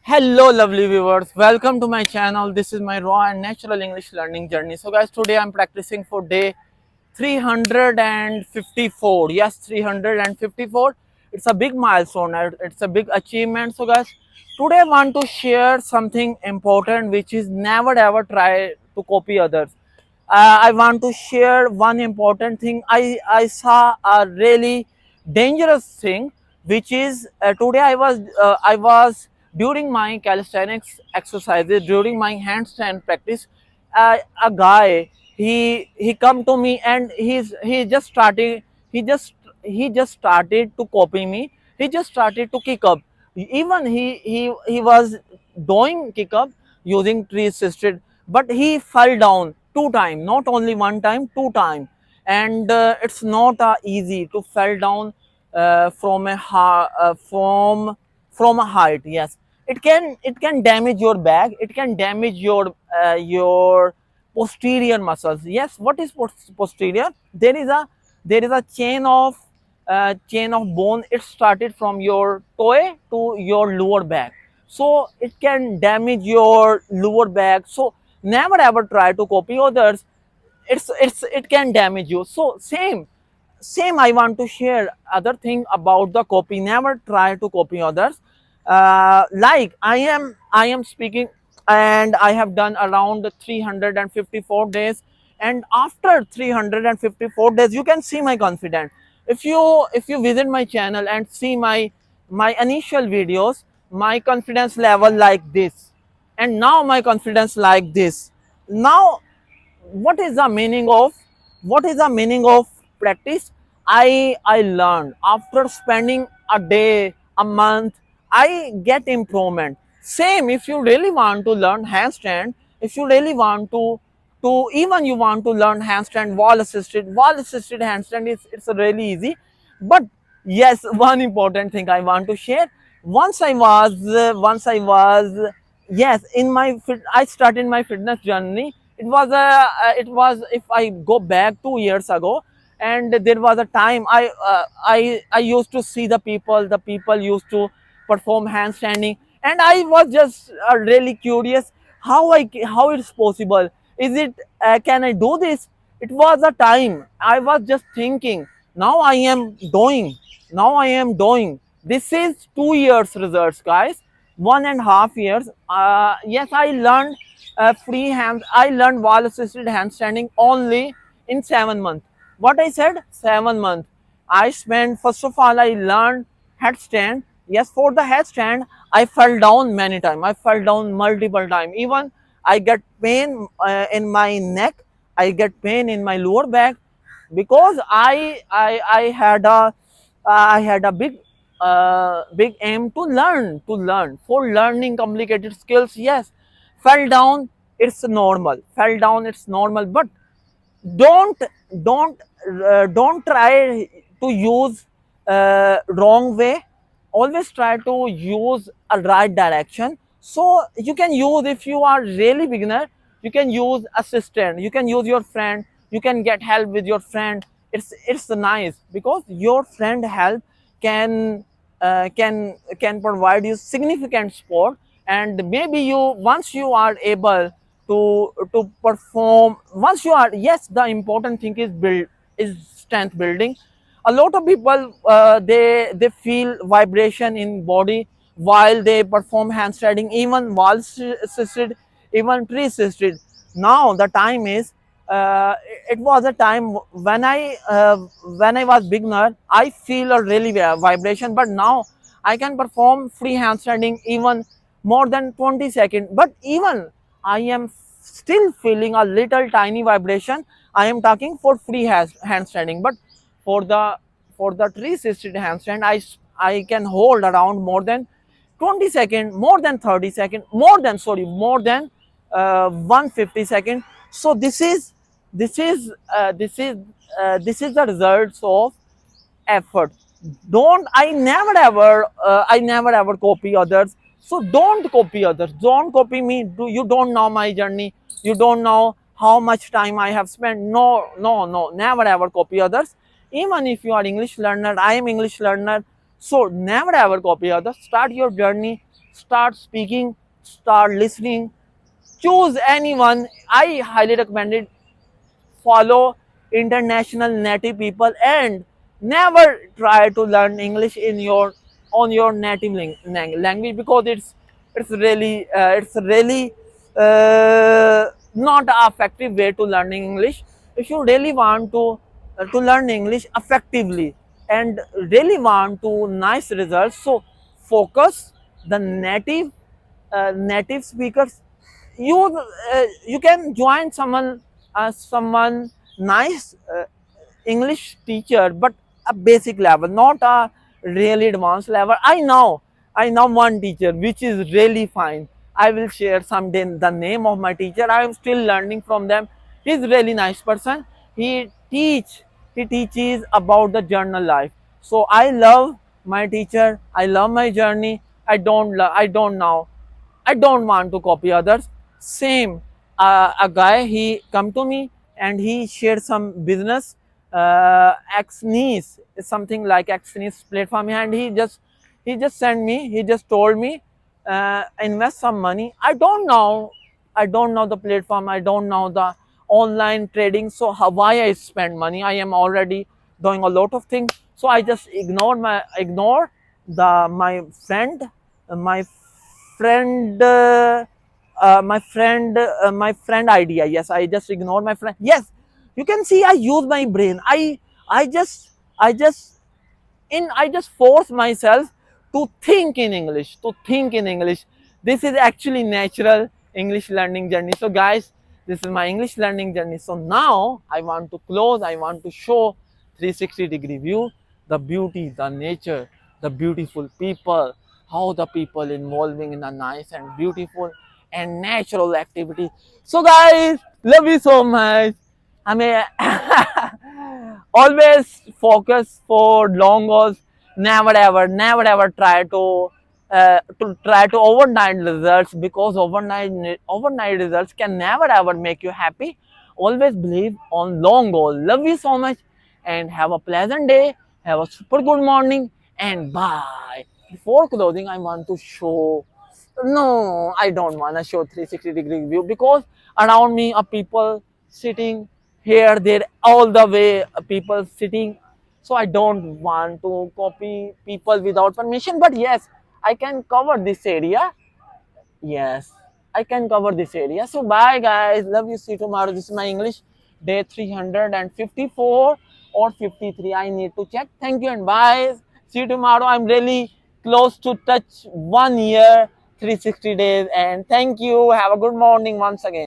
Hello, lovely viewers. Welcome to my channel. This is my raw and natural English learning journey. So, guys, today I'm practicing for day 354. Yes, 354. It's a big milestone. It's a big achievement. So, guys, today I want to share something important, which is never ever try to copy others. I want to share one important thing. I saw a really dangerous thing, which is today I was during my calisthenics exercises, during my handstand practice. A guy, he come to me and he just started he just he just started to copy me. He just started to kick up. Even he was doing kick up using tree assisted, but he fell down two times, not only one time, two times. And it's not easy to fall down from a height. Yes, it can damage your back, it can damage your posterior muscles. Yes, what is posterior? There is a chain of bone. It started from your toe to your lower back, so it can damage your lower back. So never ever try to copy others. It can damage you. So same I want to share other thing about the copy. Never try to copy others. Like I am speaking, and I have done around 354 days, and after 354 days you can see my confidence. If you visit my channel and see my initial videos, my confidence level like this, and now my confidence like this. Now what is the meaning of practice? I learned after spending a day, a month, I get improvement. Same, if you really want to learn handstand, if you really want to even you want to learn handstand wall assisted handstand, is it's really easy. But yes, one important thing I want to share. Once I was yes, I started my fitness journey. It was if I go back 2 years ago, and there was a time I used to see the people used to perform handstanding, and I was just really curious how it's possible. Is it can I do this? It was a time I was just thinking. Now I am doing. Now I am doing. This is 2 years results, guys. 1.5 years. Yes, I learned I learned wall assisted handstanding only in 7 months. What I said? 7 months. I spent, first of all, I learned headstand. Yes, for the headstand, I fell down many times. I fell down multiple times. Even I get pain in my neck. I get pain in my lower back, because I had a big aim to learn for learning complicated skills. Yes, fell down, it's normal. Fell down, it's normal. But don't don't try to use wrong way. Always try to use a right direction. So you can use, if you are really beginner, you can use assistant, you can use your friend, you can get help with your friend. It's nice, because your friend help can provide you significant support. And maybe you, once you are able to perform, once you are, yes, the important thing is strength building. A lot of people, they feel vibration in body while they perform handstanding, even wall assisted, even tree assisted. Now the time is, it was a time when I was beginner, I feel a really vibration. But now I can perform free handstanding even more than 20 seconds. But even I am still feeling a little tiny vibration. I am talking for free handstanding. But for the for the tree assisted handstand, I can hold around more than 20 seconds, more than 30 seconds, more than 150 seconds. So this is the results of effort. Don't i never ever uh, i never ever copy others. So don't copy others, don't copy me. You don't know my journey, you don't know how much time I have spent. No, no, no, never ever copy others. Even if you are English learner, I am English learner. So never ever copy others. Start your journey, start speaking, start listening, choose anyone. I highly recommend it. Follow international native people and never try to learn English in your on your native language, because it's really not a effective way to learning English. If you really want to learn English effectively and really want to nice results, so focus the native speakers. You can join someone nice English teacher, but a basic level, not a really advanced level. I know one teacher which is really fine. I will share someday the name of my teacher. I am still learning from them. He's really nice person. He teaches about the journal life. So I love my teacher. I love my journey. I don't want to copy others. Same, a guy, he come to me and he shared some business, Xnees, something like Xnees platform, and he just sent me. He just told me, invest some money. I don't know the platform. I don't know the online trading. So why I spend money? I am already doing a lot of things. So I just ignore the my friend my friend idea. Yes, I just ignore my friend. Yes, you can see I use my brain. I just force myself to think in English. This is actually natural English learning journey. So guys, this is my English learning journey. So now I want to close. I want to show 360-degree view, the beauty, the nature, the beautiful people, how the people involving in a nice and beautiful and natural activity. So guys, love you so much. I mean, always focus for long goals. Never ever try to overnight results, because overnight results can never ever make you happy. Always believe on long goal. Love you so much, and have a pleasant day. Have a super good morning, and bye. Before closing, I want to show. No, I don't want to show 360-degree view, because around me are people sitting here, there, all the way people sitting. So I don't want to copy people without permission. But yes, I can cover this area. Yes, I can cover this area. So bye guys. Love you. See you tomorrow. This is my English day 354 or 53. I need to check. Thank you and bye. See you tomorrow. I'm really close to touch 1 year, 360 days. And thank you. Have a good morning once again.